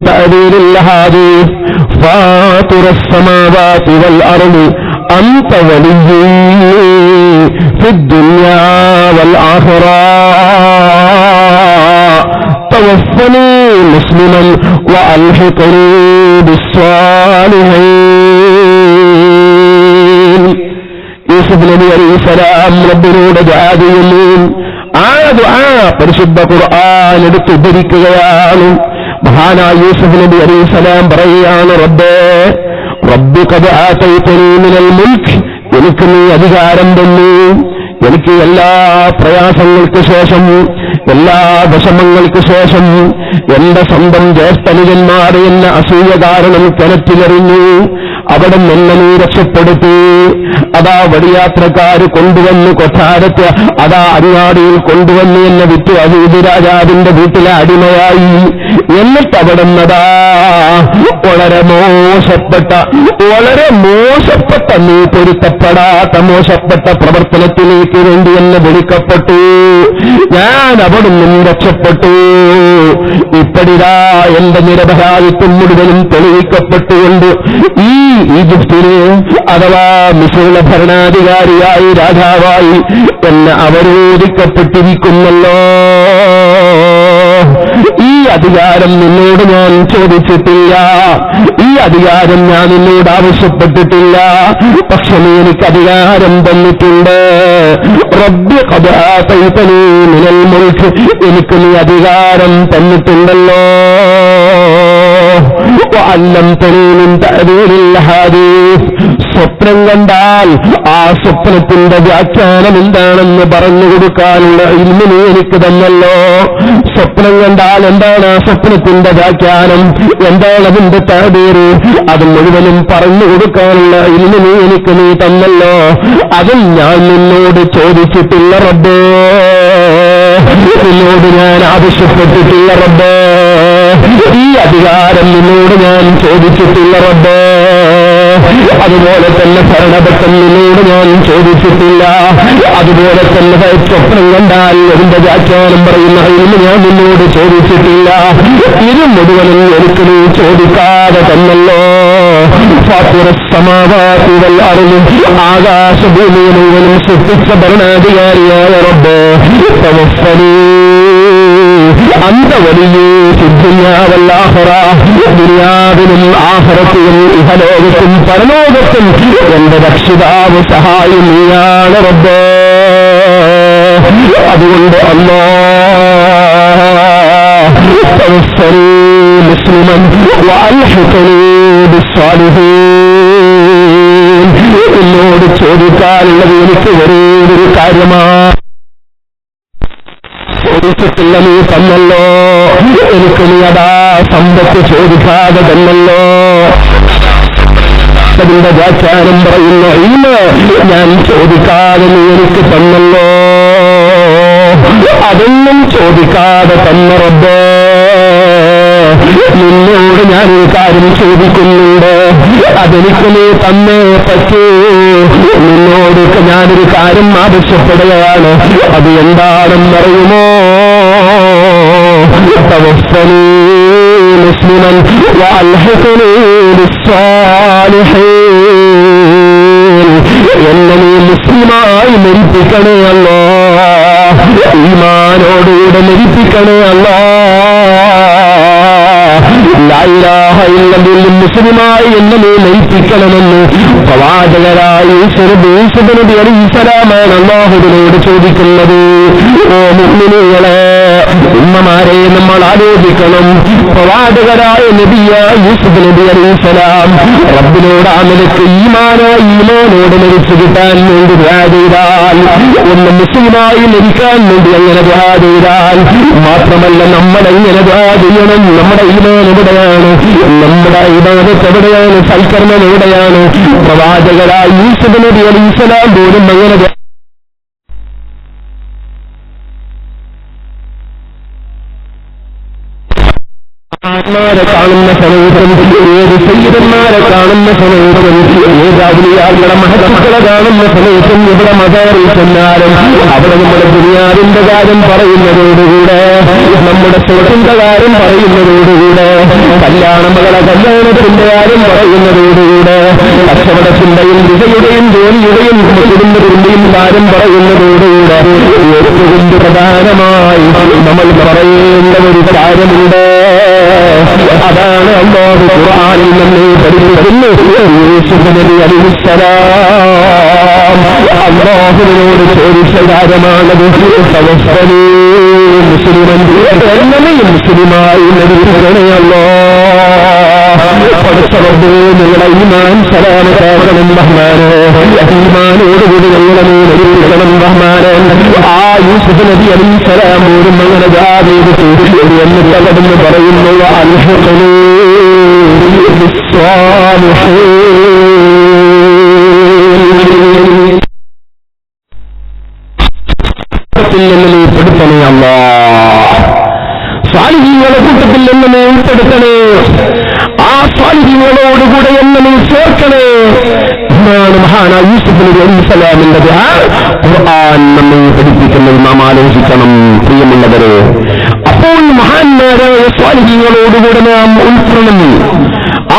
تأويل الحديث فاطر السماوات والأرض أنت ولي في الدنيا والآخرة توفني مسلما وألحقني بالصالحين. യൂസുഫ് നബി അലൈഹിസ്സലാം റബ്ബിനോട് ദുആ ചെയ്യുന്നു. ആ ദുആ പരിശുദ്ധ ഖുർആൻ എടുത്ത് ഉദ്ധരിക്കുകയാണ്. മഹാനായ യൂസുഫ് നബി അലൈഹിസ്സലാം പറയുകയാണ്, റബ്ബി ഖദ് ആതൈതനി മിനൽ മുൽക്ക്, എനിക്ക് നീ അധികാരം തന്നു. എനിക്ക് എല്ലാ പ്രയാസങ്ങൾക്ക് ശേഷം, എല്ലാ വിഷമങ്ങൾക്ക് ശേഷം എന്റെ സ്വന്തം ജ്യേഷ്ഠനുജന്മാരെ എന്നെ അസൂയ കാരണം കിണറ്റിലെറിഞ്ഞു. അവിടെ നിന്നെ നീ രക്ഷപ്പെടുത്തി. അതാ വടിയാത്രക്കാര് കൊണ്ടുവന്ന് കൊട്ടാരത്തെ അതാ അങ്ങാടിയിൽ കൊണ്ടുവന്ന് എന്നെ വിറ്റു അസീദ് രാജാവിന്റെ വീട്ടിലെ അടിമയായി. എന്നിട്ട് അവിടെ നിന്നതാ വളരെ മോശപ്പെട്ട നീ പൊരുത്തപ്പെടാത്ത മോശപ്പെട്ട പ്രവർത്തനത്തിലേക്ക് വേണ്ടി എന്നെ വിളിക്കപ്പെട്ടു. ഞാൻ അവിടെ നിന്നും രക്ഷപ്പെട്ടു. ഇപ്പടിതാ എന്റെ നിരപരാധിത്വം മുഴുവനും തെളിയിക്കപ്പെട്ടുകൊണ്ട് ഈ ഈജിപ്തിന് അഥവാ മിസ്രിലെ ഭരണാധികാരിയായി രാജാവായി എന്നെ അവരോധിക്കപ്പെട്ടിരിക്കുന്നല്ലോ. ഈ അധികാരം നിന്നോട് ഞാൻ ചോദിച്ചിട്ടില്ല, ഈ അധികാരം ഞാൻ നിന്നോട് ആവശ്യപ്പെട്ടിട്ടില്ല. പക്ഷെ നീ എനിക്ക് അധികാരം തന്നിട്ടുണ്ട്. റബ്ബി ഖദ് ആതൈതനി മിനൽ മുൽക്ക്, എനിക്ക് നീ അധികാരം തന്നിട്ടുണ്ടല്ലോ. വഅല്ലംതനി മിൻ തഅവീലിൽ ഹദീസ്, സ്വപ്നം കണ്ടാൽ ആ സ്വപ്നത്തിന്റെ വ്യാഖ്യാനം എന്താണെന്ന് പറഞ്ഞു കൊടുക്കാനുള്ള ഇൽമ് നീ എനിക്ക് തന്നല്ലോ. സ്വപ്നം കണ്ടാൽ എന്താണ് ആ സ്വപ്നത്തിന്റെ വ്യാഖ്യാനം, എന്താണ് അതിന്റെ തഅബീർ, അത് മുഴുവനും പറഞ്ഞു കൊടുക്കാനുള്ള ഇൽമ് നീ തന്നല്ലോ. അതും ഞാൻ നിന്നോട് ചോദിച്ചിട്ടില്ല റബ്ബേ, നിന്നോട് ഞാൻ ആവശ്യപ്പെട്ടിട്ടില്ല റബ്ബേ. ഈ അധികാരം നിന്നോട് ഞാൻ ചോദിച്ചിട്ടില്ല റബ്ബേ. അതുപോലെ തന്നെ ഭരണപക്ഷം നിന്നോട് ഞാൻ ചോദിച്ചിട്ടില്ല. അതുപോലെ തന്നെ സ്വപ്നം കണ്ടാൽ അതിന്റെ വ്യാഖ്യാനം പറയുന്ന ഇന്ന് ഞാൻ നിന്നോട് ചോദിച്ചിട്ടില്ല. ഇത് മുഴുവനും എനിക്ക് നീ ചോദിക്കാതെ തന്നല്ലോ. ഫാത്തിറസ്സമാവാതി വൽ അർള്, ആകാശഭൂമിയെ മുഴുവനും സൃഷ്ടിച്ച ഭരണാധികാരിയായ റബ്ബേ, തവഫനി അന്ത വലിയേ ഫിദ്ദുനിയാ വൽ ആഖിറ, ദുനിയാവിലും ആഖിറത്തിലും ഇഹലോകത്തും പരലോകത്തും എന്റെ രക്ഷിതാവ് സഹായി നീയാണ് റബ്ബേ. അതുകൊണ്ട് അല്ലാഹ് തവഫനി മുസ്ലിമൻ വഅൽഹിഖനി ബിസ്സാലിഹീൻ. എന്നോട് ചോദിക്കാനുള്ളത് എനിക്ക് ഒരേ ഒരു കാര്യമാണ്. ചോദിച്ചിട്ടില്ല നീ തന്നല്ലോ. എനിക്ക് നീ അതാ സമ്പത്ത് ചോദിക്കാതെ തന്നല്ലോ. അതിന്റെ വ്യാഖ്യാനം പറയുന്ന ഇന്ന് ഞാൻ ചോദിക്കാതെ നീ എനിക്ക് തന്നല്ലോ. അതൊന്നും ചോദിക്കാതെ തന്ന റബ്ബേ, നിന്നോട് ഞാൻ ഈ കാര്യം ചോദിക്കുന്നുണ്ട്. അതെനിക്ക് നീ തന്നേ പറ്റൂ. നിന്നോട് ഞാനൊരു കാര്യം ആവശ്യപ്പെടുകയാണ്. അത് എന്താണെന്നറിയുമോ? തവഫനി മുസ്ലിമൻ വഅൽഹിഖനി ബിസ്സാലിഹീൻ. എന്നെ നീ മുസ്ലിമായി മരിപ്പിക്കണേ അല്ലാ, ഈമാനോടുകൂടെ മരിപ്പിക്കണേ അല്ലാ. ലാ ഇലാഹ ഇല്ലല്ലാഹ് മുസ്ലിമായി എന്നെ നീ മരിപ്പിക്കണമെന്ന് പ്രവാചകരായ യൂസുഫ് നബി അലൈഹിസ്സലാമാണ് അല്ലാഹുവിനോട് ചോദിക്കുന്നത്. ഓ മുഅ്മിനീങ്ങളെ, ഉമ്മമാരെ നമ്മൾ ആലോചിക്കണം. പ്രവാചകരായ നബിയായ യൂസുഫ് നബി അലൈഹിസ്സലാം റബ്ബിനോട് ആ നിലക്ക് ഈമാനോട് മരിച്ചു കിട്ടാൻ വേണ്ടി ദുആ ചെയ്താൽ, ഒന്ന് മുസ്ലിമായി മരിക്കാൻ വേണ്ടി അങ്ങനെ ദുആ ചെയ്താൽ മാത്രമല്ല, നമ്മളെങ്ങനെ ദുആ ചെയ്യണം? നമ്മുടെ ഈമാൻ എവിടെയാണ്? നമ്മുടെ ഇബാദത്ത് എവിടെയാണ്? സൽക്കർമ്മം എവിടെയാണ്? പ്രവാചകരായ യൂസുഫ് നബി അലൈഹിസ്സലാം പോലും അങ്ങനെ മഹാന്മാരെ കാണുന്ന സമയത്തും ഏത് സയ്യിദന്മാരെ കാണുന്ന സമയത്തും ഏത് ഔലിയാക്കളുടെ മഹത്തുക്കളെ കാണുന്ന സമയത്തും ഇവിടെ മദാറിൽ ചെന്നാലും അവിടെ നമ്മുടെ ദുനിയാവിന്റെ കാര്യം പറയുന്നതോടുകൂടെ നമ്മുടെ സുഖത്തിന്റെ കാര്യം പറയുന്നതോടുകൂടെ കല്യാണമകളെ കല്യാണത്തിന്റെ കാര്യം പറയുന്നതോടുകൂടെ കച്ചവടത്തിന്റെയും വിജയുടെയും ജോലിയുടെയും കുടുംബത്തിന്റെയും കാര്യം പറയുന്നതോടുകൂടെ ഏറ്റവും പ്രധാനമായി നമ്മൾ പറയേണ്ട ഒരു കാര്യമുണ്ട്. അതാണ് അല്ലാഹു ഖുർആനിൽ നമ്മെ പഠിപ്പിക്കുന്നു. യൂസുഫ് നബി അലൈഹിസ്സലാം അല്ലാഹുവിനോട് ചോദിച്ച കാര്യമാണത്. മുസ്ലിമൻ എന്നെയും മുസ്ലിമായി നബിയല്ലോ പഠിച്ചവർക്ക് നിങ്ങളുടെ ഈമാൻ സലാമത്താകണം റഹ്മാനേ, ഈമാനോടുകൂടി ഞങ്ങളെ നബിക്കണം റഹ്മാനേ. ആ യൂസുഫ് നബി അലൈഹിസ്സലാം പോലും അങ്ങനെ ജാവേദ് എന്നിട്ട് അവിടുന്ന് പറയുന്നു അൽഹഖ്നീ ബിസ്സാലിഹീൻ. ഉൾപ്പെടുത്തണേ അല്ലാഹ്, സാലിഹീങ്ങളുടെ കൂട്ടത്തിൽ എന്നെ ഉൾപ്പെടുത്തണേ, ആ സാലിഹീങ്ങളോടുകൂടെ എന്നെ ചേർക്കണേ എന്നാണ് മഹാനായ യൂസുഫ് നബി അലൈഹിസ്സലാമിന്റെ ഖുർആൻ നമ്മെ പഠിപ്പിക്കുന്നത്. നാം ആലോചിക്കണം പ്രിയമുള്ളവരെ. അപ്പോൾ മഹാന്മാരായ സ്വാലിഹീങ്ങളോടുകൂടെ നാം ഉൾപ്പെടണം,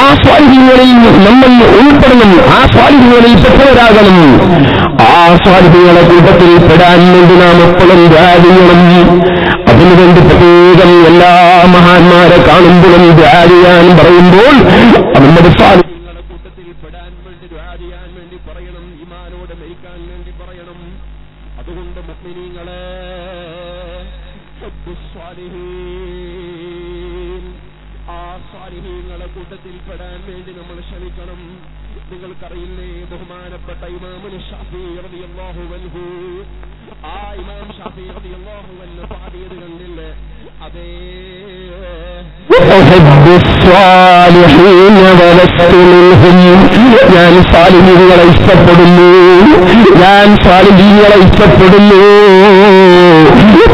ആ സ്വാലിഹീങ്ങളിൽ നമ്മൾ ഉൾപ്പെടണം, ആ സ്വാലിഹീങ്ങളിൽ പെട്ടവരാകണം. ആ സ്വാലിഹീങ്ങളെ കൂട്ടത്തിൽ പെടാൻ വേണ്ടി നാം എപ്പോഴും ധ്യാനിക്കണം. അതിനുവേണ്ടി പ്രത്യേകം എല്ലാ മഹാന്മാരെ കാണുമ്പോഴും ധ്യാനിയാൻ പറയുമ്പോൾ നമ്മുടെ സ്വാലിഹീങ്ങളെ കൂട്ടത്തിൽ പെടാൻ വേണ്ടി ധ്യാനിയാൻ വേണ്ടി പറയണം, ഈമാനോടെ മരിക്കാൻ വേണ്ടി പറയണം. അതുകൊണ്ട് മുഅ്മിനീങ്ങളെ ആ സ്വാലിഹീങ്ങളെ കൂട്ടത്തിൽ പെടാൻ വേണ്ടി നമ്മൾ ശ്രമിക്കണം. നിങ്ങൾക്കറിയില്ലേ, ബഹുമാനപ്പെട്ട ഇമാമുൽ ശാഫിഈ റളിയല്ലാഹു അൻഹു, ആ ഇമാം ശാഫിഈ റളിയല്ലാഹു അൻഹു പാടിയത് കണ്ടില്ലേ? അതേ ഞാൻ സാലിഹീങ്ങളെ ഇഷ്ടപ്പെടുന്നു, ഞാൻ സാലിഹീങ്ങളെ ഇഷ്ടപ്പെടുന്നു,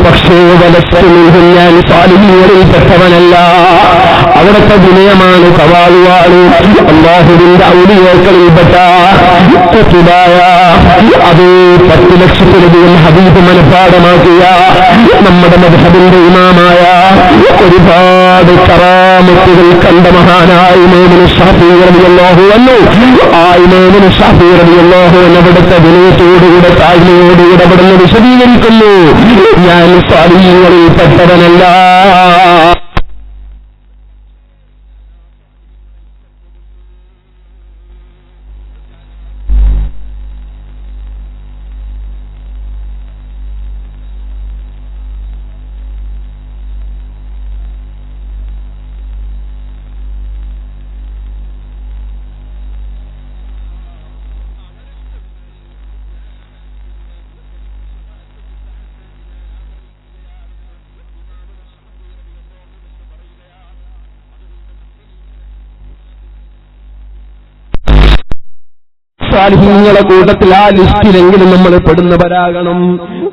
പക്ഷേ വലസ്തുമിൽഹും ഞാൻ സാലിഹീങ്ങളിൽ പെട്ടവനല്ല. അവിടുത്തെ വിനയമാണ്, തവാളുവാണ്. അല്ലാഹുവിന്റെ ഔലിയാക്കളിൽപ്പെട്ട ഖുതുബായ അത് 10 ലക്ഷത്തിലധികം ഹദീസ് മനഃപാഠമാക്കിയ നമ്മുടെ മദ്ഹബിന്റെ ഇമാമായ ഒരുപാട് കറാമത്തുകൾ കണ്ട മഹാനായ ഇമാമുൽ ശാഫിഈ റളിയല്ലാഹു അൻഹു, ആ ഇമാമുൽ ശാഫിഈ റളിയല്ലാഹു അൻഹു അവിടുത്തെ വിനയത്തോടുകൂടെ താഴ്മയോടുകൂടെ അവിടുന്ന് വിശദീകരിക്കുന്നു, ഞാൻ സാലിഹീങ്ങളിൽ പെട്ടവനല്ല. സാലിഹീങ്ങളെ കൂട്ടത്തിൽ ആ ലിസ്റ്റിലെങ്കിലും നമ്മൾ പെടുന്നവരാകണം.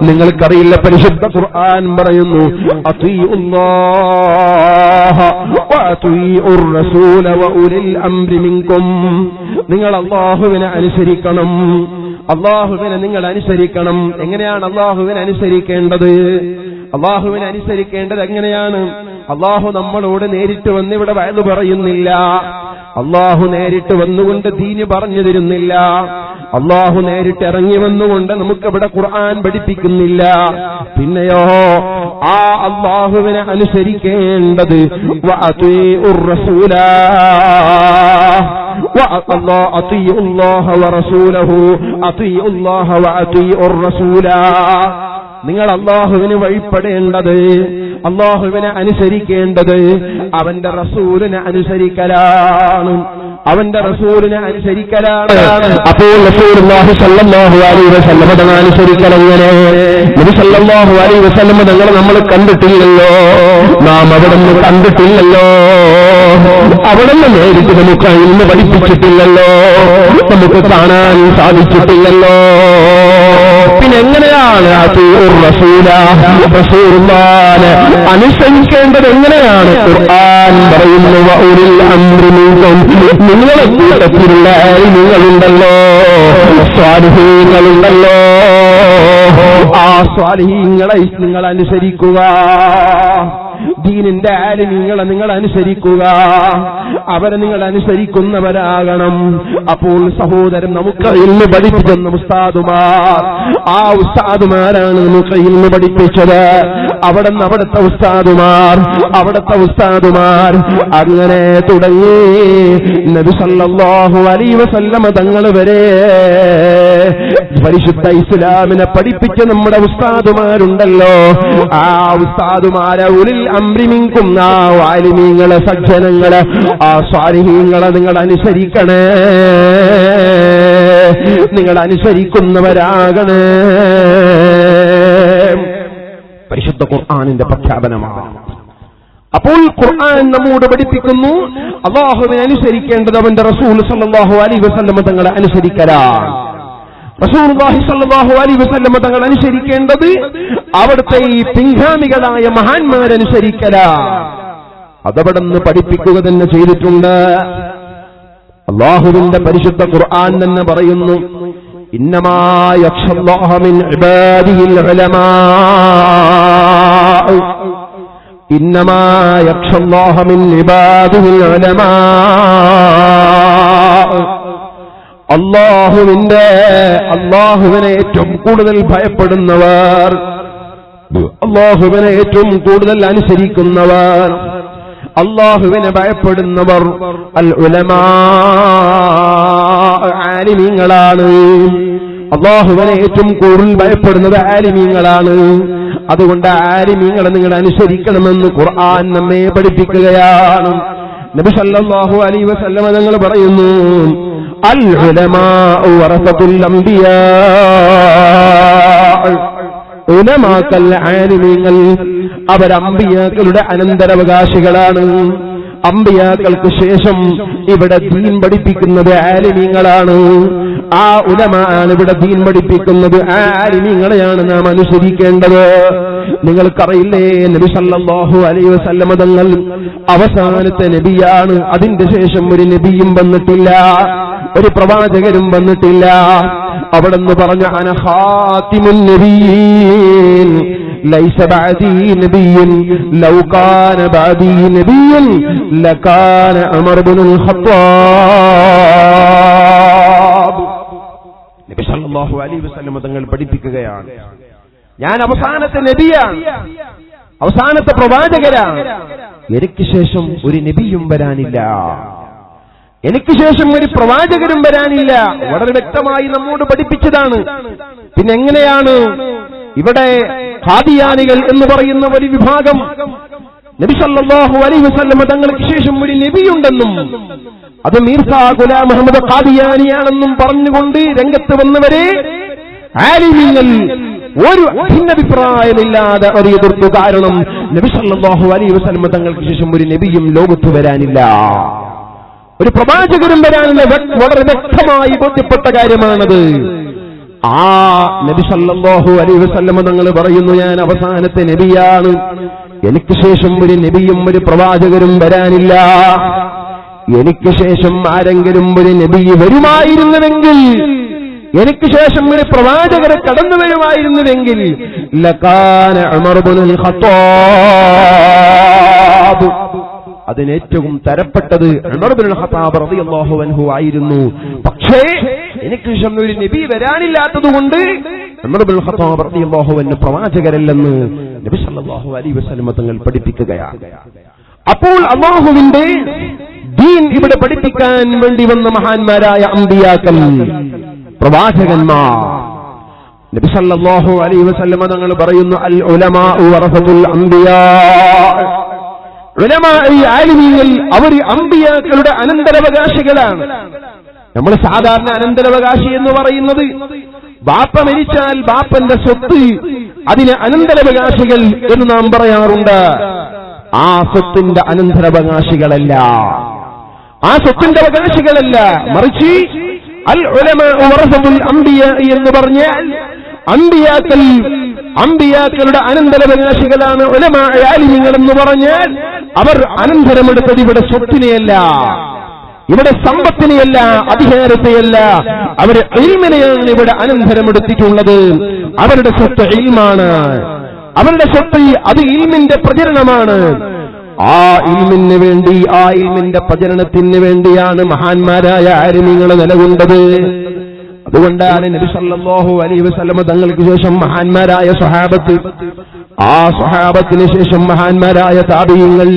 നിങ്ങൾക്കറിയില്ല, പരിശുദ്ധ ഖുർആൻ പറയുന്നു, അത്വീഉല്ലാഹ വഅത്വീഉർ റസൂല വഉലിൽ അംരി മിൻകും. നിങ്ങൾ അല്ലാഹുവിനെ അനുസരിക്കണം, അല്ലാഹുവിനെ നിങ്ങൾ അനുസരിക്കണം. എങ്ങനെയാണ് അല്ലാഹുവിനെ അനുസരിക്കേണ്ടത്? അല്ലാഹുവിനെ അനുസരിക്കേണ്ടത് എങ്ങനെയാണ്? അല്ലാഹു നമ്മളോട് നേരിട്ട് വന്ന് ഇവിടെ വഅദ് പറയുന്നില്ല, അല്ലാഹു നേരിട്ട് വന്നുകൊണ്ട് ദീന് പറഞ്ഞു തരുന്നില്ല, അല്ലാഹു നേരിട്ട് ഇറങ്ങി വന്നുകൊണ്ട് നമുക്കിവിടെ ഖുർആൻ പഠിപ്പിക്കുന്നില്ല. പിന്നെയോ ആ അല്ലാഹുവിനെ അനുസരിക്കേണ്ടത് വഅതീഉർ റസൂല വഅതീഉല്ലാഹ വറസൂലഹു അതീഉല്ലാഹ വഅതീഉർ റസൂല. നിങ്ങൾ അല്ലാഹുവിന് വഴിപ്പെടേണ്ടത്, അല്ലാഹുവിനെ അനുസരിക്കേണ്ടത് അവന്റെ റസൂലിനെ അനുസരിക്കലാണ്, അവന്റെ റസൂലിനെ അനുസരിക്കലാണ്. അപ്പോൾ റസൂലുള്ളാഹി സ്വല്ലല്ലാഹു അലൈഹി വസല്ലം തങ്ങളെ അനുസരിക്കണം. എങ്ങനെ? നബി സ്വല്ലല്ലാഹു അലൈഹി വസല്ലം തങ്ങളെ നമ്മൾ കണ്ടിട്ടില്ലല്ലോ, നാം അവിടുന്ന് കണ്ടിട്ടില്ലല്ലോ, അവിടുന്ന് നേരിട്ട് നമുക്ക് ഇന്ന് പഠിപ്പിച്ചിട്ടില്ലല്ലോ, നമുക്ക് കാണാൻ സാധിച്ചിട്ടില്ലല്ലോ. പിന്നെ എങ്ങനെയാ എങ്ങനെയാണ് റസൂലുള്ളാഹിനെ അനുസരിക്കേണ്ടത് എങ്ങനെയാണ്? ഖുർആൻ പറയുന്നു വഉലിൽ അംരി മിൻകും, നിങ്ങളെ കൂട്ടത്തിലുള്ള നിങ്ങളുണ്ടല്ലോ, സ്വാലിഹീങ്ങളുണ്ടല്ലോ, ആ സ്വാലിഹീങ്ങളെ നിങ്ങൾ അനുസരിക്കുക. ദീനിന്റെ ആലിമീങ്ങളെ നിങ്ങൾ അനുസരിക്കുക, അവരെ നിങ്ങൾ അനുസരിക്കുന്നവരാകണം. അപ്പോൾ സഹോദരൻ, നമുക്ക് ഇൽമു പഠിപ്പിക്കുന്ന ഉസ്താദുമാർ, ആ ഉസ്താദുമാരാണ് നമുക്ക് ഇൽമു പഠിപ്പിച്ചത്. അവിടുത്തെ ഉസ്താദുമാർ അങ്ങനെ തുടങ്ങി നബി സല്ലല്ലാഹു അലൈഹി വസല്ലമ തങ്ങൾ വരെ പരിശുദ്ധ ഇസ്ലാമിനെ പഠിപ്പിച്ച നമ്മുടെ ഉസ്താദുമാരുണ്ടല്ലോ, ആ ഉസ്താദുമാരെ ഉലിൽ അംരി മിൻകും, ആ ആലിമീങ്ങളെ, സജ്ജനങ്ങളെ, ആ സ്വാലിഹീങ്ങളെ നിങ്ങൾ അനുസരിക്കണേ, നിങ്ങൾ അനുസരിക്കുന്നവരാകണേ. പരിശുദ്ധ ഖുർആനിന്റെ പ്രഖ്യാപനമാണ്. അപ്പോൾ ഖുർആൻ നമ്മോട് പഠിപ്പിക്കുന്നു അല്ലാഹുവിനെ അനുസരിക്കേണ്ടത് അവന്റെ റസൂൽ സല്ലല്ലാഹു അലൈഹി വസല്ലം തങ്ങളെ അനുസരിക്കലാണ്. റസൂലുള്ളാഹി സ്വല്ലല്ലാഹു അലൈഹി വസല്ലം തങ്ങൾ അനുസരിക്കേണ്ടത് അവിടുത്തെ ഈ പിൻഗാമികളായ മഹാന്മാരനുസരിക്കലാണ്. അതവിടുന്ന് പഠിപ്പിക്കുക തന്നെ ചെയ്തിട്ടുണ്ട്. അല്ലാഹുവിന്റെ പരിശുദ്ധ ഖുർആൻ തന്നെ പറയുന്നു, ഇന്നമാ യഖ്ഷല്ലാഹ മിൻ ഇബാദിഹിൽ ഉലമാ, ഇന്നമാ യഖ്ഷല്ലാഹ മിൻ ഇബാദിഹിൽ ഉലമാ. അല്ലാഹുവിനെ ഏറ്റവും കൂടുതൽ ഭയപ്പെടുന്നവർ, അല്ലാഹുവിനെ ഏറ്റവും കൂടുതൽ അനുസരിക്കുന്നവർ, അല്ലാഹുവിനെ ഭയപ്പെടുന്നവർ അൽ ഉലമാ, ആലിമീങ്ങളാണ്. അല്ലാഹുവിനെ ഏറ്റവും കൂടുതൽ ഭയപ്പെടുന്നത് ആലിമീങ്ങളാണ്. അതുകൊണ്ട് ആലിമീങ്ങളെ നിങ്ങൾ അനുസരിക്കണമെന്ന് ഖുർആൻ നമ്മെ പഠിപ്പിക്കുകയാണ്. നബി സല്ലല്ലാഹു അലൈഹി വസല്ലം തങ്ങൾ പറയുന്നു, അൽ ഉലമാഉ വറസത്തുൽ അംബിയാ, ഉലമാക്കൾ, ആലിമീങ്ങൾ അവർ അമ്പിയാക്കളുടെ അനന്തരാവകാശികളാണ്. അമ്പിയാക്കൾക്ക് ശേഷം ഇവിടെ ദീൻ പഠിപ്പിക്കുന്നത് ആലിമീങ്ങളാണ്. ആ ഉലമാണ് ഇവിടെ ദീൻ പഠിപ്പിക്കുന്നത്. ആ ആലിമീങ്ങളെയാണ് നാം അനുസരിക്കേണ്ടത്. നിങ്ങൾക്കറിയില്ലേ, നബി സല്ലല്ലാഹു അലൈഹി വസല്ലം തങ്ങൾ അവസാനത്തെ നബിയാണ്. അതിന്റെ ശേഷം ഒരു നബിയും വന്നിട്ടില്ല, ഒരു പ്രവാചകരും വന്നിട്ടില്ല. അവിടെന്ന് പറഞ്ഞ അന ഖാതിമുൻ നബിയീൻ ലൈസ ബഅദീ നബിയ്യുൻ ലൗ കാന ബഅദീ നബിയ്യുൻ ലകാന ഉമർ ഇബ്നുൽ ഖത്താബ്. നബി സല്ലല്ലാഹു അലൈഹി വസല്ലം തങ്ങൾ പഠിപ്പിക്കുകയാണ്, ഞാൻ അവസാനത്തെ നബിയാണ്, അവസാനത്തെ പ്രവാചകരാണ്. എനിക്ക് ശേഷം ഒരു നബിയും വരാനില്ല, എനിക്ക് ശേഷം ഒരു പ്രവാചകരും വരാനില്ല. വളരെ വ്യക്തമായി നമ്മോട് പഠിപ്പിച്ചതാണ്. പിന്നെ എങ്ങനെയാണ് ഇവിടെ ഖാദിയാനികൾ എന്ന് പറയുന്ന ഒരു വിഭാഗം നബി സല്ലല്ലാഹു അലൈഹി വസല്ലം തങ്ങൾക്ക് ശേഷം ഒരു നബിയുണ്ടെന്നും അത് മീർസാ ഗുലാം മുഹമ്മദ് ഖാദിയാനിയാണെന്നും പറഞ്ഞുകൊണ്ട് രംഗത്ത് വന്നവരെ ആലിമീങ്ങൾ ഒരു ഭിന്നഭിപ്രായമില്ലാതെ അവർ എതിർത്തു. കാരണം നബി സല്ലല്ലാഹു അലൈഹി വസല്ലം തങ്ങൾക്ക് ശേഷം ഒരു നബിയും ലോകത്ത് വരാനില്ല, ഒരു പ്രവാചകരും വരാനില്ല. വളരെ വ്യക്തമായി ബോധ്യപ്പെട്ട കാര്യമാണത്. ആ നബി സല്ലല്ലാഹു അലൈഹി വസല്ലം തങ്ങൾ പറയുന്നു, ഞാൻ അവസാനത്തെ നബിയാണ്, എനിക്ക് ശേഷം ഒരു നബിയും ഒരു പ്രവാചകരും വരാനില്ല. എനിക്ക് ശേഷം ആരെങ്കിലും ഒരു നബി വരുമായിരുന്നുവെങ്കിൽ, എനിക്ക് ശേഷം ഒരു പ്രവാചകരെ കടന്നു വരുമായിരുന്നുവെങ്കിൽ ലകാന ഉമർ ഇബ്നുൽ ഖത്താബ്, അതിനേറ്റവും തരപ്പെട്ടത് ഉമർ ഇബ്നുൽ ഖത്താബ് റളിയല്ലാഹു അൻഹു ആയിരുന്നു. പക്ഷേ എനിക്ക് ശേഷം ഒരു നബി വരാനില്ലാത്തതുകൊണ്ട് ഉമർ ഇബ്നുൽ ഖത്താബ് റളിയല്ലാഹു അൻഹു പ്രവാചകരല്ലെന്ന് നബി സല്ലല്ലാഹു അലൈഹി വസല്ലം തങ്ങൾ പഠിപ്പിക്കുകയാണ്. അപ്പോൾ അല്ലാഹുവിന്റെ ദീൻ ഇവിടെ പഠിപ്പിക്കാൻ വേണ്ടി വന്ന മഹാന്മാരായ അമ്പിയാക്കൾ, പ്രവാചകന്മാർ, നബി സല്ലല്ലാഹു അലൈഹി വസല്ലം തങ്ങൾ പറയുന്നു, അൽ ഉലമാഉ വറസത്തുൽ അംബിയാ. ഉലമാ, ആലിമീങ്ങൾ, അവർ അമ്പിയാക്കളുടെ അനന്തരാവകാശികളാണ്. നമ്മൾ സാധാരണ അനന്തരാവകാശി എന്ന് പറയുന്നത് ബാപ്പ മരിച്ചാൽ ബാപ്പന്റെ സ്വത്ത്, അതിന് അനന്തരാവകാശികൾ എന്ന് നാം പറയാറുണ്ട്. ആ സ്വത്തിന്റെ അനന്തരാവകാശികളല്ല, ആ സ്വത്തിന്റെ അവകാശികളല്ല, മറിച്ച് അൽ ഉലമാഉ വറസത്തുൽ അംബിയാ എന്ന് പറഞ്ഞാൽ അമ്പിയാക്കളുടെ അനന്തരവകാശികളാണ് ഉലമാഅ ആലിമീങ്ങൾ എന്ന് പറഞ്ഞാൽ അവർ അനന്തരമെടുത്തത് ഇവിടെ സ്വത്തിനെയല്ല, ഇവിടെ സമ്പത്തിനെയല്ല, അധികാരത്തെയല്ല, അവർ ഇൽമിനെയാണ് ഇവിടെ അനന്തരമെടുത്തിട്ടുള്ളത്. അവരുടെ സ്വത്ത് ഇൽമാണ്, അവരുടെ സ്വത്ത് അത് ഇൽമിന്റെ പ്രചരണമാണ്. ആ ഇൽമിന് വേണ്ടി, ആ ഇൽമിന്റെ പ്രചരണത്തിന് വേണ്ടിയാണ് മഹാന്മാരായ ആലിമീങ്ങൾ നിലകൊണ്ടത്. അതുകൊണ്ടാണ് നബി സല്ലല്ലാഹു അലൈഹി വസല്ലം തങ്ങൾക്ക് ശേഷം മഹാന്മാരായ സ്വഹാബത്ത്, ആ സ്വഹാബത്തിന് ശേഷം മഹാന്മാരായ താബിഈങ്ങൾ,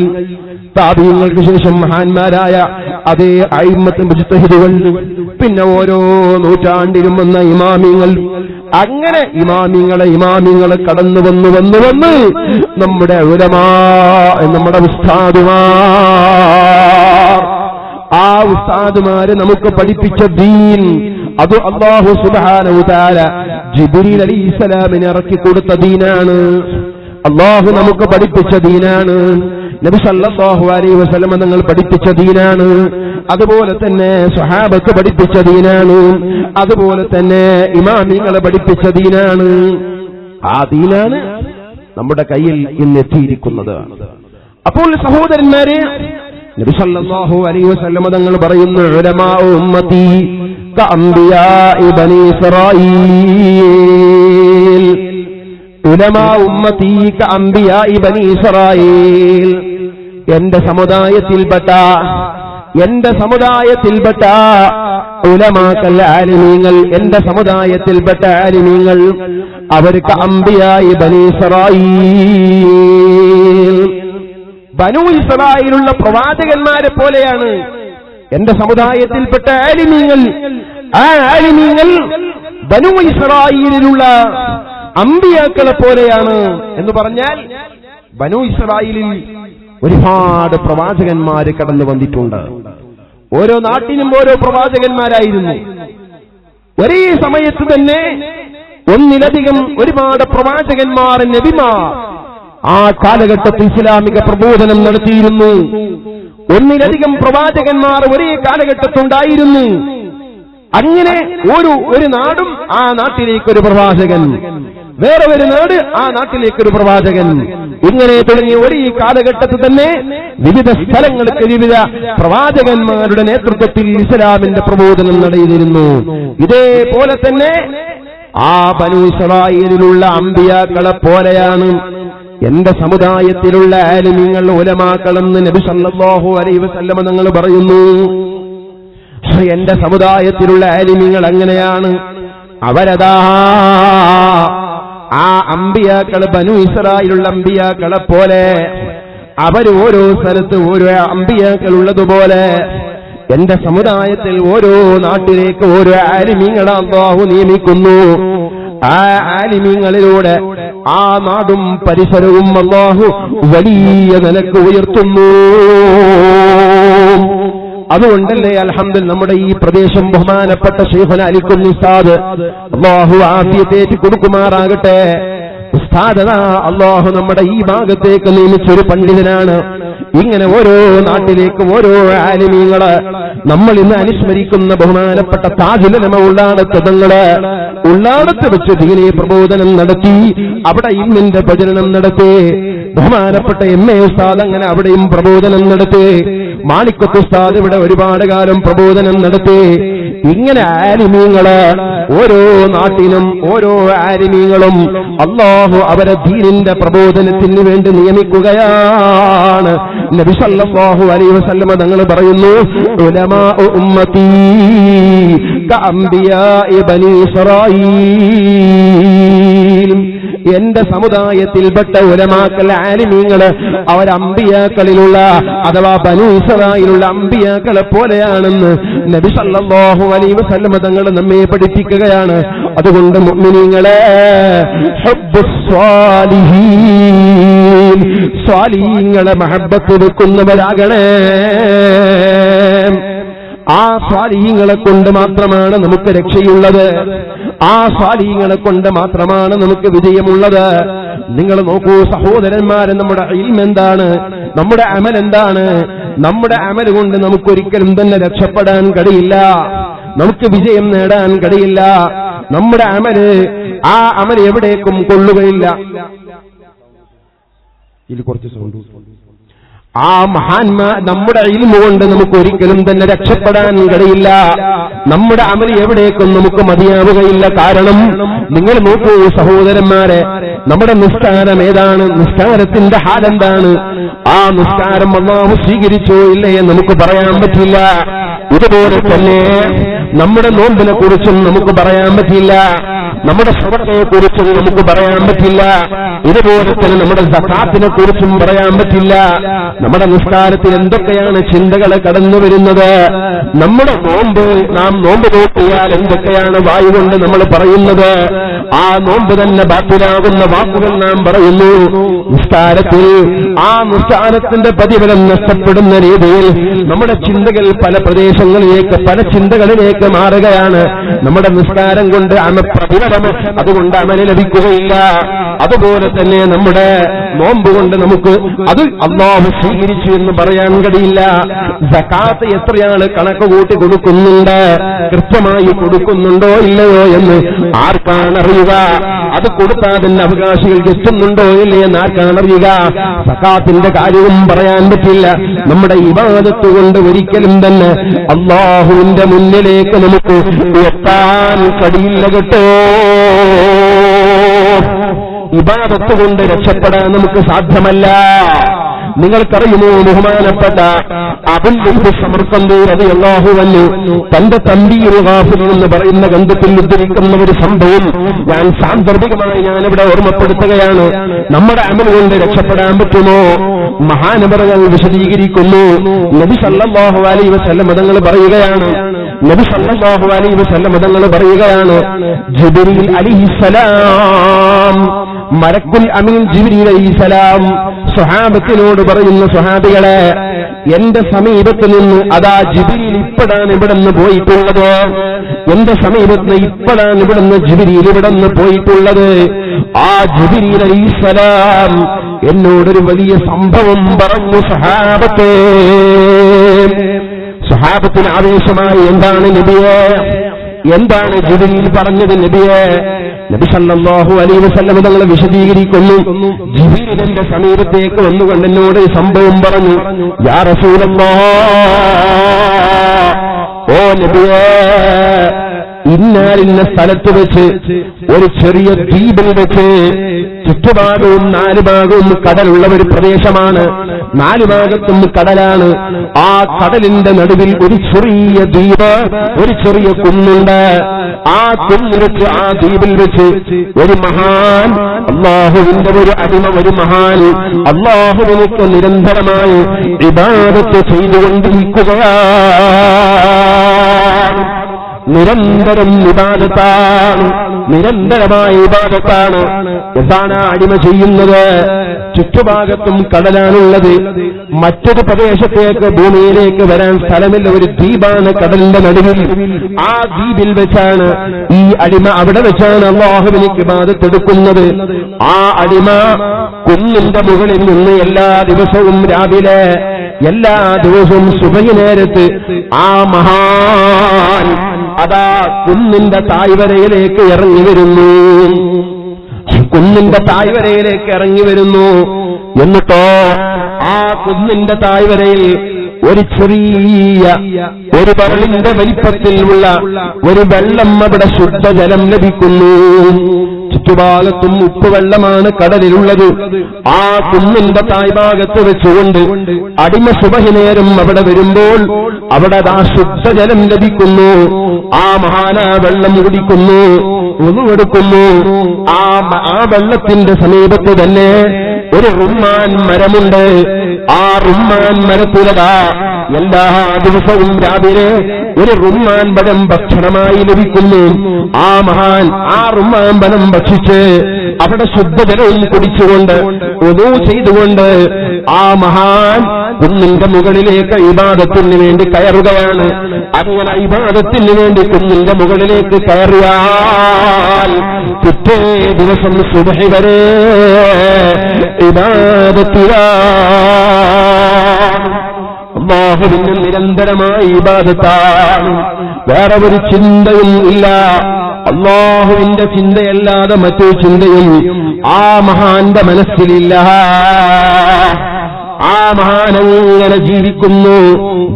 താബിഈങ്ങൾക്ക് ശേഷം മഹാന്മാരായ അതേ അയിമ്മത്ത് മുജ്തഹിദുകൾ, പിന്നെ ഓരോ നൂറ്റാണ്ടിലും വന്ന ഇമാമിങ്ങൾ, അങ്ങനെ ഇമാമിങ്ങളെ കടന്നു വന്ന് നമ്മുടെ ഉലമാ, നമ്മുടെ ഉസ്താദുമാർ, ആ ഉസ്താദുമാര് നമുക്ക് പഠിപ്പിച്ച ദീൻ അത് അല്ലാഹു സുബ്ഹാനഹു വതആല ജിബ്രീൽ അലൈഹിസ്സലാമിനെ ഇറക്കി കൊടുത്ത ദീനാണ്. അല്ലാഹു നമുക്ക് പഠിപ്പിച്ച ദീനാണ്. നബി സല്ലല്ലാഹു അലൈഹി വസല്ലം തങ്ങൾ പഠിപ്പിച്ച ദീനാണ്. അതുപോലെ തന്നെ സ്വഹാബത്ത് പഠിപ്പിച്ച ദീനാണ്. അതുപോലെ തന്നെ ഇമാമിങ്ങളെ പഠിപ്പിച്ച ദീനാണ്. ആ ദീനാണ് നമ്മുടെ കയ്യിൽ ഇന്ന് എത്തിയിരിക്കുന്നത്. അപ്പോൾ സഹോദരന്മാരെ, നബി സല്ലല്ലാഹു അലൈഹി വസല്ലം തങ്ങൾ പറയുന്നു, ഉലമാഉ ഉമ്മത്തി കഅംബിയാഇ ബനി ഇസ്രായീൽ, ഉലമാ ഉമ്മത്തി കഅംബിയാഇ ബനി ഇസ്രായീൽ, എന്റെ സമുദായത്തിൽപ്പെട്ട ഉലമാക്കൽ ആലിമീങ്ങൾ, എന്റെ സമുദായത്തിൽപ്പെട്ട ആലിമീങ്ങൾ അവർക്ക് അംബിയാഇ ബനി ഇസ്രായീൽ, ബനൂ ഇസ്രായേലുള്ള പ്രവാചകന്മാരെ പോലെയാണ് എന്റെ സമുദായത്തിൽപ്പെട്ട ആലിമീങ്ങൾ. ആ ആലിമീങ്ങൾ ബനൂ ഇസ്രായേലിലുള്ള അമ്പിയാക്കളെ പോലെയാണ് എന്ന് പറഞ്ഞാൽ, ബനൂ ഇസ്രായേലിൽ ഒരുപാട് പ്രവാചകന്മാര് കടന്നു വന്നിട്ടുണ്ട്. ഓരോ നാട്ടിനും ഓരോ പ്രവാചകന്മാരായിരുന്നു. ഒരേ സമയത്ത് തന്നെ ഒന്നിലധികം ഒരുപാട് പ്രവാചകന്മാർ, നബിമാർ ആ കാലഘട്ടത്തിൽ ഇസ്ലാമിക പ്രബോധനം നടത്തിയിരുന്നു. ഒന്നിലധികം പ്രവാചകന്മാർ ഒരേ കാലഘട്ടത്തുണ്ടായിരുന്നു. അങ്ങനെ ഒരു നാടും ആ നാട്ടിലേക്കൊരു പ്രവാചകൻ, വേറെ ഒരു നാട് ആ നാട്ടിലേക്കൊരു പ്രവാചകൻ, ഇങ്ങനെ തുടങ്ങി ഒരേ കാലഘട്ടത്തിൽ തന്നെ വിവിധ സ്ഥലങ്ങൾക്ക് വിവിധ പ്രവാചകന്മാരുടെ നേതൃത്വത്തിൽ ഇസ്ലാമിന്റെ പ്രബോധനം നടന്നിരുന്നു. ഇതേപോലെ തന്നെ ആ ബനൂ ഇസ്രായേലിലുള്ള അമ്പിയാക്കളെ പോലെയാണ് എന്റെ സമുദായത്തിലുള്ള ആലിമീങ്ങൾ, ഉലമാക്കളെന്ന് നബി സല്ലല്ലാഹു അലൈഹി വസല്ലം തങ്ങൾ പറയുന്നു. എന്റെ സമുദായത്തിലുള്ള ആലിമീങ്ങൾ അങ്ങനെയാണ്. അവരതാ ആ അമ്പിയാക്കള്, ബനൂ ഇസ്രായേലുള്ള അമ്പിയാക്കളെ പോലെ, അവർ ഓരോ സ്ഥലത്ത് ഓരോ അമ്പിയാക്കൾ ഉള്ളതുപോലെ എന്റെ സമുദായത്തിൽ ഓരോ നാട്ടിലേക്ക് ഓരോ ആലിമീങ്ങളെ അല്ലാഹു നിയമിക്കുന്നു. ആ ആലിമീങ്ങളിലൂടെ ആ നാടും പരിസരവും അല്ലാഹു വലിയ നിലക്ക് ഉയർത്തുന്നു. അതുകൊണ്ടല്ലേ അൽഹംദുലില്ലാഹ് നമ്മുടെ ഈ പ്രദേശം ബഹുമാനപ്പെട്ട ശൈഖുന അലിക്കുഞ്ഞി ഉസ്താദ്, അല്ലാഹു ആഫിയത്തേറ്റി കൊടുക്കുമാറാകട്ടെ, ഉസ്താദ് അല്ലാഹു നമ്മുടെ ഈ ഭാഗത്തേക്ക് നിയമിച്ചൊരു പണ്ഡിതനാണ്. ഇങ്ങനെ ഓരോ നാട്ടിലേക്ക് ഓരോ ആലിമീങ്ങള്, നമ്മൾ ഇന്ന് അനുസ്മരിക്കുന്ന ബഹുമാനപ്പെട്ട താജുൽ ഉലമ ഉള്ളാടത്ത് തങ്ങള് ഉള്ളാടത്ത് വെച്ച് ദീനീ പ്രബോധനം നടത്തി, അവിടെ ഇൽമിന്റെ പ്രചരണം നടത്തി. ബഹുമാനപ്പെട്ട എം.എ. ഉസ്താദ് അങ്ങനെ അവിടെയും പ്രബോധനം നടത്തി. മാണിക്കത്ത് ഉസ്താദ് ഇവിടെ ഒരുപാട് കാലം പ്രബോധനം നടത്തി. ഇങ്ങനെ ആലിമീങ്ങള് ഓരോ നാട്ടിലും ഓരോ ആലിമീങ്ങളും അല്ലാഹു അവരെ ദീനിന്റെ പ്രബോധനത്തിന് വേണ്ടി നിയമിക്കുകയാണ്. നബി സല്ലല്ലാഹു അലൈഹി വസല്ലം തങ്ങൾ പറയുന്നു, ഉലമാഉ ഉമ്മത്തി കഅംബിയാഇ ബനി ഇസ്രായീൽ, എന്റെ സമുദായത്തിൽപ്പെട്ട ഉലമാക്കൾ ആലിമീങ്ങള് അവർ അമ്പിയാക്കളിലുള്ള അഥവാ ബനൂ ഇസ്രായേലുള്ള അമ്പിയാക്കളെ പോലെയാണെന്ന് നബി സല്ലല്ലാഹു അലൈഹി വസല്ലം തങ്ങൾ നമ്മെ പഠിപ്പിക്കുകയാണ്. അതുകൊണ്ട് മുഅ്മിനീങ്ങളെ, ഹബ്ബുസ് സ്വാലിഹീൻ, സ്വാലിഹീങ്ങളെ മഹബ്ബത്ത് വെക്കുന്നവരാകണേ. ആ സ്വാലിഹീങ്ങളെ കൊണ്ട് മാത്രമാണ് നമുക്ക് രക്ഷയുള്ളത്. ആ സ്വാലിഹീങ്ങളെ കൊണ്ട് മാത്രമാണ് നമുക്ക് വിജയമുള്ളത്. നിങ്ങൾ നോക്കൂ സഹോദരന്മാരെ, നമ്മുടെ ഇൽമ് എന്താണ്, നമ്മുടെ അമൽ എന്താണ്? നമ്മുടെ അമൽ കൊണ്ട് നമുക്കൊരിക്കലും തന്നെ രക്ഷപ്പെടാൻ കഴിയില്ല, നമുക്ക് വിജയം നേടാൻ കഴിയില്ല. നമ്മുടെ അമല് ആ അമൽ എവിടേക്കും കൊള്ളുകയില്ല. ഇതിൽ കുറച്ച് സൗണ്ട്. ആ മഹാന്മാർ നമ്മുടെ ഇൽമു കൊണ്ട് നമുക്ക് ഒരിക്കലും തന്നെ രക്ഷപ്പെടാൻ കഴിയില്ല. നമ്മുടെ അമൽ എവിടേക്കും നമുക്ക് മതിയാവുകയില്ല. കാരണം നിങ്ങൾ നോക്കൂ സഹോദരന്മാരെ, നമ്മുടെ നിസ്കാരം ഏതാണ്? നിസ്കാരത്തിന്റെ ഹാലെന്താണ്? ആ നിസ്കാരം അല്ലാഹു സ്വീകരിച്ചോ ഇല്ലേ നമുക്ക് പറയാൻ പറ്റില്ല. ഇതുപോലെ തന്നെ നമ്മുടെ നോമ്പിനെ കുറിച്ചും നമുക്ക് പറയാൻ പറ്റില്ല. നമ്മുടെ സ്വതയെ കുറിച്ചും നമുക്ക് പറയാൻ പറ്റില്ല. ഇതുപോലെ തന്നെ നമ്മുടെ സകാത്തിനെ കുറിച്ചും പറയാൻ പറ്റില്ല. നമ്മുടെ നിസ്കാരത്തിൽ എന്തൊക്കെയാണ് ചിന്തകൾ കടന്നു വരുന്നത്? നമ്മുടെ നോമ്പ്, നാം നോമ്പ് നോക്കിയാൽ എന്തൊക്കെയാണ് വായു കൊണ്ട് നമ്മൾ പറയുന്നത്? ആ നോമ്പ് തന്നെ ബാത്തിലാകുന്ന വാക്കുകൾ നാം പറയുന്നു. നിസ്കാരത്തിൽ ആ നിസ്കാരത്തിന്റെ പ്രതിഫലം നഷ്ടപ്പെടുന്ന രീതിയിൽ നമ്മുടെ ചിന്തകൾ പല പ്രദേശങ്ങളിലേക്ക്, പല ചിന്തകളിലേക്ക് മാറുകയാണ്. നമ്മുടെ നിസ്കാരം കൊണ്ട് പ്രതിഫലം അതുകൊണ്ട് അമല് ലഭിക്കുകയില്ല. അതുപോലെ തന്നെ നമ്മുടെ നോമ്പ് കൊണ്ട് നമുക്ക് അത് അല്ലാഹു സ്വീകരിച്ചു എന്ന് പറയാൻ കഴിയില്ല. സകാത്ത് എത്രയാണ് കണക്ക് കൂട്ടി കൊടുക്കുന്നുണ്ട്, കൃത്യമായി കൊടുക്കുന്നുണ്ടോ ഇല്ലയോ എന്ന് ആർക്കാണ് അറിയുക? അത് കൊടുത്താൽ തന്നെ അവകാശികൾക്ക് എത്തുന്നുണ്ടോ ഇല്ലയോ എന്ന് ആർക്കാണ് അറിയുക? സകാത്തിന്റെ കാര്യവും പറയാൻ പറ്റില്ല. നമ്മുടെ ഇബാദത്ത് കൊണ്ട് ഒരിക്കലും തന്നെ അല്ലാഹുവിന്റെ മുന്നിലേക്ക് നമുക്ക് എത്താൻ കഴിയില്ല കേട്ടോ. ഇബാദത്ത് കൊണ്ട് രക്ഷപ്പെടാൻ നമുക്ക് സാധ്യമല്ല. നിങ്ങൾക്കറിയുമോ, ബഹുമാനപ്പെട്ട അബുൽ വലീദ് സമർഖന്ദി റളിയല്ലാഹു അൻഹു തന്റെ തൻബീഹുൽ ഗാഫിൽ എന്ന് പറയുന്ന ഗ്രന്ഥത്തിൽ ഉദ്ധരിക്കുന്ന ഒരു സംഭവം ഞാൻ സാന്ദർഭികമായി ഞാനിവിടെ ഓർമ്മപ്പെടുത്തുകയാണ്. നമ്മുടെ അമൽ കൊണ്ട് രക്ഷപ്പെടാൻ പറ്റുമോ? മഹാനവറുകൾ വിശദീകരിക്കുന്നു. നബി സല്ലല്ലാഹു അലൈഹി വസല്ലം തങ്ങൾ പറയുകയാണ്, ജിബ്രീൽ അലൈഹിസ്സലാം, മലക്കുൽ അമീൻ ജിബ്രീൽ അലൈഹിസ്സലാം സ്വഹാബത്തിനോട് പറയുന്ന, സ്വഹാബികളെ, എന്റെ സമീപത്ത് നിന്ന് അതാ ജിബ്രീൽ ഇപ്പോഴാണ് ഇവിടുന്ന് പോയിട്ടുള്ളത്. എന്റെ സമീപത്ത് ഇപ്പോഴാണ് ഇവിടുന്ന് ജിബ്രീൽ ഇവിടുന്ന് പോയിട്ടുള്ളത്. ആ ജിബ്രീൽ അലൈഹിസ്സലാം എന്നോടൊരു വലിയ സംഭവം പറഞ്ഞു. സഹാബത്തിന് ആവേശമായി, എന്താണ് നബിയെ, എന്താണ് ജിബ്രീൽ പറഞ്ഞത് നബിയെ? നബി സല്ലല്ലാഹു അലൈഹി വസല്ലം തങ്ങൾ വിശദീകരിക്കുന്നു. ജിബ്രീൽ എന്റെ സമീപത്തേക്ക് വന്നുകൊണ്ട് എന്നോട് സംഭവം പറഞ്ഞു. യാ റസൂലല്ലാഹ്, ഓ നബിയെ, ഇന്ന സ്ഥലത്ത് വെച്ച് ഒരു ചെറിയ ദ്വീപിൽ വെച്ച്, ചുറ്റുഭാഗവും 4 ഭാഗവും കടലുള്ള ഒരു പ്രദേശമാണ്, 4 ഭാഗത്തും കടലാണ്. ആ കടലിന്റെ നടുവിൽ ഒരു ചെറിയ ദ്വീപ്, ഒരു ചെറിയ കുന്നുണ്ട്. ആ കുന്നിൽ വെച്ച്, ആ ദ്വീപിൽ വെച്ച് ഒരു മഹാൻ, അല്ലാഹുവിന്റെ ഒരു അടിമ, ഒരു മഹാൻ അല്ലാഹുവിനൊക്കെ നിരന്തരമായി ഇബാദത്ത് ചെയ്തുകൊണ്ടിരിക്കുകയാണ്. നിരന്തരം ഇബാദത്താണ്, നിരന്തരമായ ഇബാദത്താണ്. എന്താണ് ആ അടിമ ചെയ്യുന്നത്? ചുറ്റുഭാഗത്തും കടലാണുള്ളത്. മറ്റൊരു പ്രദേശത്തേക്ക്, ഭൂമിയിലേക്ക് വരാൻ സ്ഥലമില്ല. ഒരു ദ്വീപാണ് കടലിന്റെ നടുവിൽ. ആ ദ്വീപിൽ വെച്ചാണ് ഈ അടിമ, അവിടെ വെച്ചാണ് അല്ലാഹുവിന് ഇബാദത്ത് എടുക്കുന്നത്. ആ അടിമ കുന്നിന്റെ മുകളിൽ നിന്ന് എല്ലാ ദിവസവും രാവിലെ, എല്ലാ ദിവസവും സുബഹി നേരത്ത് ആ മഹാൻ അതാ കുന്നിന്റെ തായ്വരയിലേക്ക് ഇറങ്ങി വരുന്നു. കുന്നിന്റെ തായ്വരയിലേക്ക് ഇറങ്ങി വരുന്നു. എന്നിട്ടോ ആ കുന്നിന്റെ തായ്വരയിൽ ഒരു ചെറിയ, ഒരു വിരലിന്റെ വലിപ്പത്തിലുള്ള ഒരു വെള്ളം, അവിടെ ശുദ്ധജലം ലഭിക്കുന്നു. ചുറ്റുഭാഗത്തും ഉപ്പുവെള്ളമാണ് കടലിലുള്ളത്. ആ കുന്നിന്റെ തായ്ഭാഗത്ത് വെച്ചുകൊണ്ട് അടിമ സുബഹി നേരം അവിടെ വരുമ്പോൾ അവിടെ ആ ശുദ്ധജലം ലഭിക്കുന്നു. ആ മഹാന വെള്ളം കുടിക്കുന്നു, ഉളുവെടുക്കുന്നു. ആ വെള്ളത്തിന്റെ സമീപത്ത് തന്നെ ഒരു റുമ്മാൻ മരമുണ്ട്. ആ റുമ്മാൻ മരത്തിലതാ എല്ലാ ദിവസവും രാവിലെ ഒരു റുമ്മാൻ പഴം ഭക്ഷണമായി ലഭിക്കുന്നു. ആ മഹാൻ ആ റുമ്മാൻ പഴം ഭക്ഷിച്ച് അവിടെ ശുദ്ധജലവും കുടിച്ചുകൊണ്ട്, ഒദൂ ചെയ്തുകൊണ്ട് ആ മഹാൻ കുന്നിന്റെ മുകളിലേക്ക് ഇബാദത്തിന് വേണ്ടി കയറുകയാണ്. അങ്ങനെ ഇബാദത്തിന് വേണ്ടി കുന്നിന്റെ മുകളിലേക്ക് കയറിയാൽ പിറ്റേ ദിവസം സുബഹി വരെ ഇബാദത്തിലാണ്. അല്ലാഹുവിന്റെ നിരന്തരമായ ഇബാദത്താണ്. വേറെ ഒരു ചിന്തയും ഇല്ല. അല്ലാഹുവിന്റെ ചിന്തയല്ലാതെ മറ്റു ചിന്തയും ആ മഹാന്റെ മനസ്സിലില്ല. ആ മഹാനങ്ങനെ ജീവിക്കുന്നു.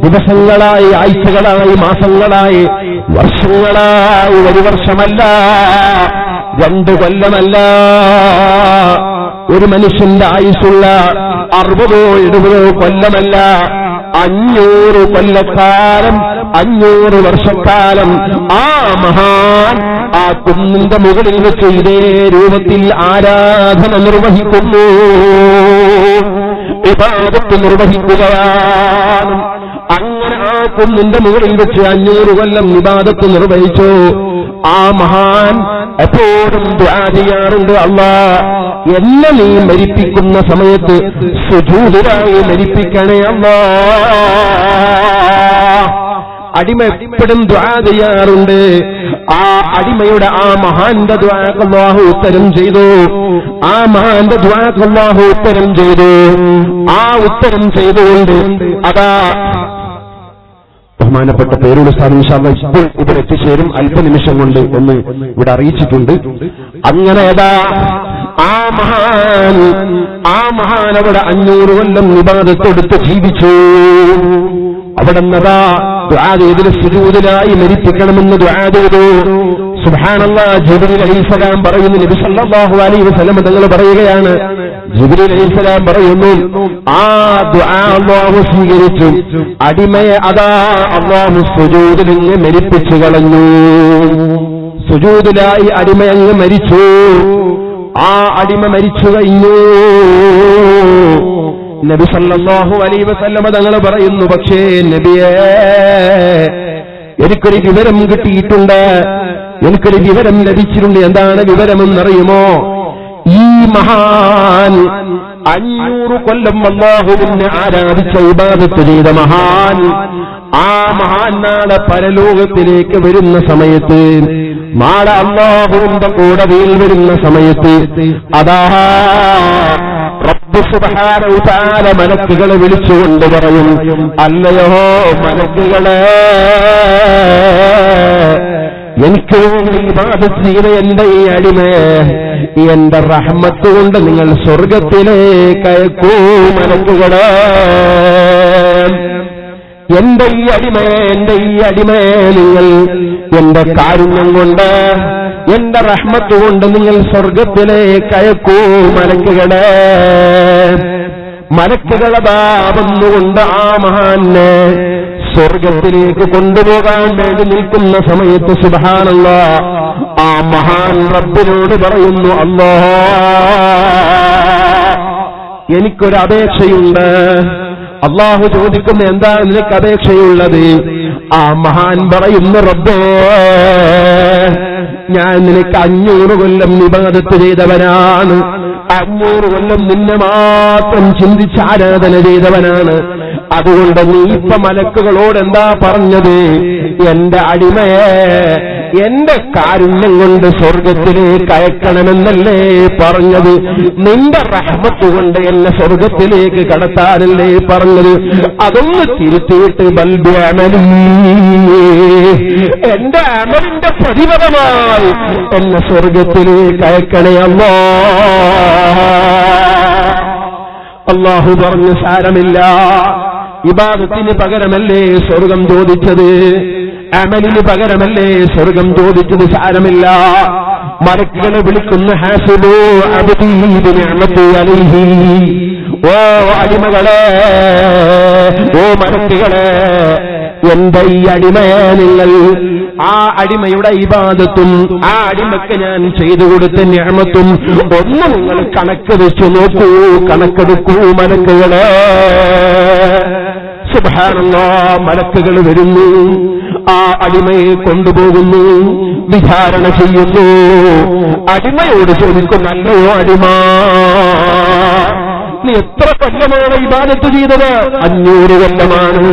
ദിവസങ്ങളായി, ആഴ്ചകളായി, മാസങ്ങളായി, വർഷങ്ങളായി, ഒരു വർഷമല്ല, 2 കൊല്ലമല്ല. ഒരു മനുഷ്യന്റെ ആയുസ്സുള്ള 60 70 കൊല്ലമല്ല, 500 കൊല്ലക്കാലം, 500 വർഷക്കാലം ആ മഹാൻ ആ കുന്നിന്റെ മുകളിൽ വെച്ച് ഇതേ രൂപത്തിൽ ആരാധന നിർവഹിക്കുന്നു, ഇബാദത്ത് നിർവഹിക്കുകയാണ്. അങ്ങനെ ആ കുന്നിന്റെ മുകളിൽ വെച്ച് 500 കൊല്ലം ഇബാദത്ത് നിർവഹിച്ചു. ആ മഹാൻ എപ്പോഴും ദുആ ചെയ്യാറുണ്ട്, അല്ലാഹ് എന്നെ നീ മരിപ്പിക്കുന്ന സമയത്ത് സുജൂദിലായി മരിപ്പിക്കണേ അല്ലാഹ്. അടിമ എപ്പോഴും ദുആ ചെയ്യാറുണ്ട്. ആ അടിമയുടെ ആ മഹാന്റെ ദുആക്ക് അല്ലാഹു ഉത്തരം ചെയ്തു. ആ മഹാന്റെ ദുആക്ക് അല്ലാഹു ഉത്തരം ചെയ്തു. ആ ഉത്തരം ചെയ്തുകൊണ്ട് അതാ ബഹുമാനപ്പെട്ട പേരുടെ സ്ഥാനം ഇൻഷാ അല്ലാഹ് ഇപ്പോൾ ഇവിടെ എത്തിച്ചേരും. അല്പനിമിഷം കൊണ്ട് ഒന്ന് ഇവിടെ അറിയിച്ചിട്ടുണ്ട്. അങ്ങനെ ആ മഹാൻ അവിടെ 500 കൊല്ലം ഇബാദത്തെടുത്ത് ജീവിച്ചു. അവിടെ നിന്നതാ ദുആ ചെയ്തിട്ട് സുജൂദിലായി മരിപ്പിക്കണമെന്ന് ദുആ ചെയ്തു. സുബ്ഹാനല്ലാഹ്, ജിബ്രീൽ അലൈഹിസ്സലാം പറയുന്നു, നബി സല്ലല്ലാഹു അലൈഹി വസല്ലം തങ്ങൾ പറയുകയാണ്, ജിബ്രീൽ അലൈഹിസ്സലാം പറയുന്നു, ആ ദുആ അല്ലാഹു സ്വീകരിച്ചു. അടിമയെ അതാ അല്ലാഹു സുജൂദിൽ നിന്ന് മരിപ്പിച്ചു കളഞ്ഞു. സുജൂദിലായി അടിമയങ്ങ് മരിച്ചു. ആ അടിമ മരിച്ചു കഴിഞ്ഞു. നബി സല്ലല്ലാഹു അലൈഹി വസല്ലം തങ്ങൾ പറയുന്നു, പക്ഷേ നബിയേ, എനിക്കൊരു വിവരം കിട്ടിയിട്ടുണ്ട്, എനിക്കൊരു വിവരം ലഭിച്ചിട്ടുണ്ട്. എന്താണ് വിവരമെന്നറിയുമോ? ഈ മഹാൻ 500 കൊല്ലം അല്ലാഹുവിനെ ആരാധിച്ച ഇബാദത്ത് ചെയ്ത മഹാൻ, ആ മഹാൻ നാളെ പരലോകത്തിലേക്ക് വരുന്ന സമയത്ത്, നാളെ അല്ലാഹുവിന്റെ കോടതിയിൽ വരുന്ന സമയത്ത് അതാ റബ്ബ് സുബ്ഹാനഹു വ തആല മലക്കുകളെ വിളിച്ചുകൊണ്ട് പറയും, അല്ലയോ മലക്കുകളെ, എനിക്ക് ഇബാദത്ത് ചെയ്ത എന്റെ ഈ അടിമയെ എന്റെ റഹ്മത്ത് കൊണ്ട് നിങ്ങൾ സ്വർഗത്തിലേക്ക് അയക്കൂ മലക്കുകളെ. എന്റെ ഈ അടിമയെ നിങ്ങൾ എന്റെ കാരുണ്യം കൊണ്ട്, എന്റെ റഹ്മത്ത് കൊണ്ട് നിങ്ങൾ സ്വർഗത്തിലേക്ക് അയക്കൂ മലക്കുകളെ. മലക്കുകളതാ വന്നുകൊണ്ട് ആ മഹാനെ സ്വർഗത്തിലേക്ക് കൊണ്ടുപോകാൻ വേണ്ടി നിൽക്കുന്ന സമയത്ത് സുബ്ഹാനല്ലാഹ്, ആ മഹാൻ റബ്ബിനോട് പറയുന്നു, അല്ലാഹ് എനിക്കൊരു അപേക്ഷയുണ്ട്. അല്ലാഹു ചോദിക്കുന്ന, എന്താ നിനക്ക് അപേക്ഷയുള്ളത്? ആ മഹാൻ പറയുന്നു, റബ്ബേ, ഞാൻ നിനക്ക് 500 കൊല്ലം ഇബാദത്ത് ചെയ്തവനാണ്, 500 കൊല്ലം നിന്നെ മാത്രം ചിന്തിച്ച് ആരാധന ചെയ്തവനാണ്. അതുകൊണ്ട് നീ ഇപ്പൊ മലക്കുകളോട് എന്താ പറഞ്ഞത്? എന്റെ അടിമയെ എന്റെ കാരുണ്യം കൊണ്ട് സ്വർഗത്തിലേക്ക് അയക്കണമെന്നല്ലേ പറഞ്ഞത്? നിന്റെ റഹ്മത്ത് കൊണ്ട് എന്നെ സ്വർഗത്തിലേക്ക് കടത്താനല്ലേ പറഞ്ഞത്? അതൊന്ന് തിരുത്തിയിട്ട് ബൽബി അമലി, എന്റെ അമലിന്റെ പ്രതിഫലമായി എന്നെ സ്വർഗത്തിലേക്ക് അയക്കണേ അല്ലാഹു പറഞ്ഞു, സാരമില്ല, ഇബാദത്തിന് പകരമല്ലേ സ്വർഗം ചോദിച്ചത്, അമലിന് പകരമല്ലേ സ്വർഗം ചോദിച്ചത്, സാരമില്ല. മലക്കുകളെ വിളിക്കുന്ന ഹാസിബു അബ്ദീ ബിനിഅമതി അലൈഹി, ഓ അടിമകളെ, ഓ മലക്കുകളെ, എന്റെ ഈ അടിമയെ നിങ്ങൾ ആ അടിമയുടെ ഇബാദത്തും ആ അടിമക്ക് ഞാൻ ചെയ്തു കൊടുത്ത നിഅമത്തും ഒന്ന് നിങ്ങൾ കണക്ക് വെച്ചു നോക്കൂ, കണക്കെടുക്കൂ മലക്കുകളെ. സുബ്ഹാനല്ലാഹ്, മലക്കുകൾ വരുന്നു, ആ അടിമയെ കൊണ്ടുപോകുന്നു, വിചാരണ ചെയ്യുന്നു. അടിമയോട് ചോദിക്കും, നല്ലയോ അടിമ, നീ എത്ര കൊല്ലമാണ് ഇബാദത്ത് ചെയ്തത്? 500 കൊല്ലമാണ്.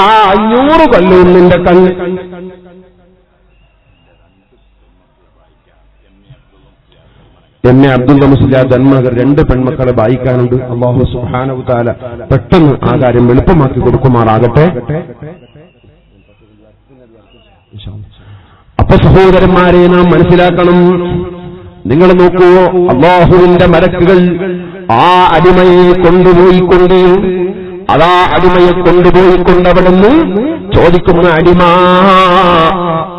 ആ 500 കൊല്ലവും നിന്റെ കണ്ണ് എന്നെ അബ്ദുള്ള മുസ്ലിയാർ ജന്മനഗർ 2 പെൺമക്കളെ വായിക്കാനുണ്ട്. അല്ലാഹു സുബ്ഹാനഹു വ തആല പെട്ടെന്ന് ആ കാര്യം എളുപ്പമാക്കി കൊടുക്കുമാറാകട്ടെ. സഹോദരന്മാരെ, നാം മനസ്സിലാക്കണം. നിങ്ങൾ നോക്കൂ, അല്ലാഹുവിന്റെ മലക്കുകൾ ആ അടിമയെ കൊണ്ടുപോയിക്കൊണ്ട് അതാ അടിമയെ കൊണ്ടുപോയിക്കൊണ്ടവിടുന്ന് ചോദിക്കുന്ന, അടിമ,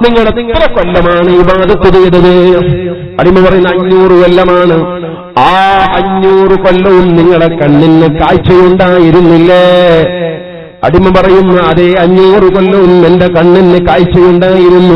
നിങ്ങൾ എത്ര കൊല്ലമാണ് ഇബാദത്ത് ചെയ്തത്? അടിമ പറയുന്ന 500 കൊല്ലമാണ്. ആ 500 കൊല്ലവും നിങ്ങളെ കണ്ണിന് കാഴ്ചയുണ്ടായിരുന്നില്ലേ? അടിമ പറയുന്നു, അതേ, 500 കൊല്ലവും എന്റെ കണ്ണിന് കാഴ്ചയുണ്ടായിരുന്നു.